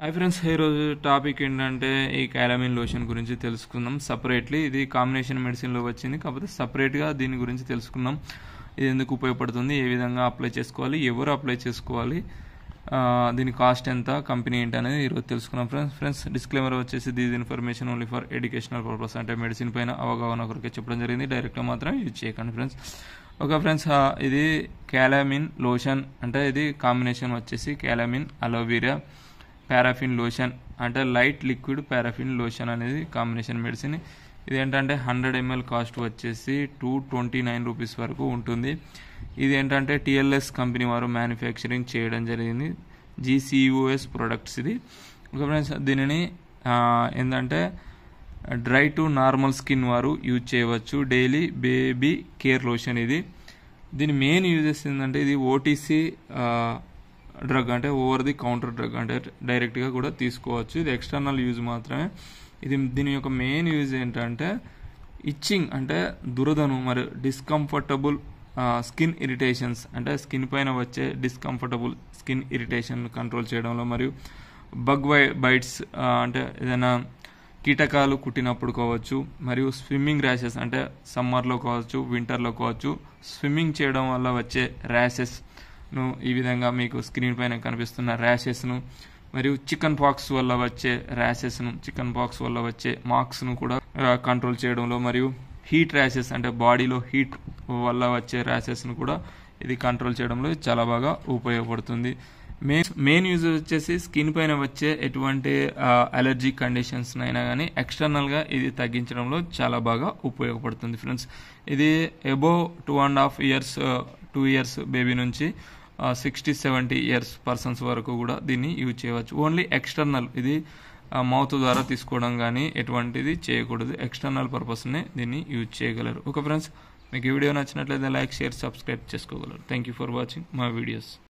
Hi friends, ఈరోజు topic ఏంటంటే ఈ క్యాలమిన్ లోషన్ గురించి తెలుసుకుందాం. సపరేట్లీ ఇది కాంబినేషన్ మెడిసిన్లో వచ్చింది, కాకపోతే సపరేట్గా దీని గురించి తెలుసుకుందాం. ఇది ఎందుకు ఉపయోగపడుతుంది, ఏ విధంగా అప్లై చేసుకోవాలి, ఎవరు అప్లై చేసుకోవాలి, దీని కాస్ట్ ఎంత, కంపెనీ ఏంటి అనేది ఈరోజు తెలుసుకున్నాం. ఫ్రెండ్స్ డిస్క్లైమర్ వచ్చేసి this information only for educational purpose, అంటే మెడిసిన్ పైన అవగాహన కొరకే చెప్పడం జరిగింది. డైరెక్ట్గా మాత్రం యూజ్ చేయకండి ఫ్రెండ్స్. ఓకే ఫ్రెండ్స్, ఇది క్యాలమిన్ లోషన్ అంటే ఇది కాంబినేషన్ వచ్చేసి క్యాలమిన్ అలోవెరా పారాఫిన్ లోషన్, అంటే లైట్ లిక్విడ్ పారాఫిన్ లోషన్ అనేది కాంబినేషన్ మెడిసిన్. ఇది ఏంటంటే 100 ml కాస్ట్ వచ్చేసి 229 రూపీస్ వరకు ఉంటుంది. ఇది ఏంటంటే టిఎల్ఎస్ కంపెనీ వారు మ్యానుఫ్యాక్చరింగ్ చేయడం జరిగింది. GCUS ప్రొడక్ట్స్ ఇది. ఓకే ఫ్రెండ్స్, దీనిని ఏంటంటే డ్రై టు నార్మల్ స్కిన్ వారు యూజ్ చేయవచ్చు. డైలీ బేబీ కేర్ లోషన్ ఇది. దీని మెయిన్ యూజెస్ ఏంటంటే ఇది ఓటీసీ డ్రగ్, అంటే ఓవర్ ది కౌంటర్ డ్రగ్, అంటే డైరెక్ట్గా కూడా తీసుకోవచ్చు. ఇది ఎక్స్టర్నల్ యూజ్ మాత్రమే. దీని యొక్క మెయిన్ యూజ్ ఏంటంటే ఇచ్చింగ్, అంటే దురదను మరియు డిస్కంఫర్టబుల్ స్కిన్ ఇరిటేషన్స్, అంటే స్కిన్ పైన వచ్చే డిస్కంఫర్టబుల్ స్కిన్ ఇరిటేషన్ కంట్రోల్ చేయడంలో, మరియు బగ్ బైట్స్, అంటే ఏదైనా కీటకాలు కుట్టినప్పుడు కావచ్చు, మరియు స్విమ్మింగ్ ర్యాషెస్, అంటే సమ్మర్లో కావచ్చు, వింటర్లో కావచ్చు, స్విమ్మింగ్ చేయడం వల్ల వచ్చే ర్యాషెస్ ఈ విధంగా మీకు స్క్రీన్ పైన కనిపిస్తున్న ర్యాషెస్ను, మరియు చికెన్ పాక్స్ వల్ల వచ్చే ర్యాషెస్ను, చికెన్ పాక్స్ వల్ల వచ్చే మార్క్స్ను కూడా కంట్రోల్ చేయడంలో, మరియు హీట్ ర్యాషెస్, అంటే బాడీలో హీట్ వల్ల వచ్చే ర్యాషెస్ను కూడా ఇది కంట్రోల్ చేయడంలో చాలా బాగా ఉపయోగపడుతుంది. మెయిన్ యూజ్ వచ్చేసి స్కిన్ పైన వచ్చే ఎటువంటి అలర్జీ కండిషన్స్ అయినా కానీ ఎక్స్టర్నల్గా ఇది తగ్గించడంలో చాలా బాగా ఉపయోగపడుతుంది ఫ్రెండ్స్. ఇది అబోవ్ 2.5 years 2 years బేబీ నుంచి 60-70 years పర్సన్స్ వరకు కూడా దీన్ని యూజ్ చేయవచ్చు. ఓన్లీ ఎక్స్టర్నల్, ఇది మౌత్ ద్వారా తీసుకోవడం కానీ ఎటువంటిది చేయకూడదు. ఎక్స్టర్నల్ పర్పస్నే దీన్ని యూజ్ చేయగలరు. ఓకే ఫ్రెండ్స్, మీకు ఈ వీడియో నచ్చినట్లయితే లైక్, షేర్, సబ్స్క్రైబ్ చేసుకోగలరు. Thank you for watching my videos.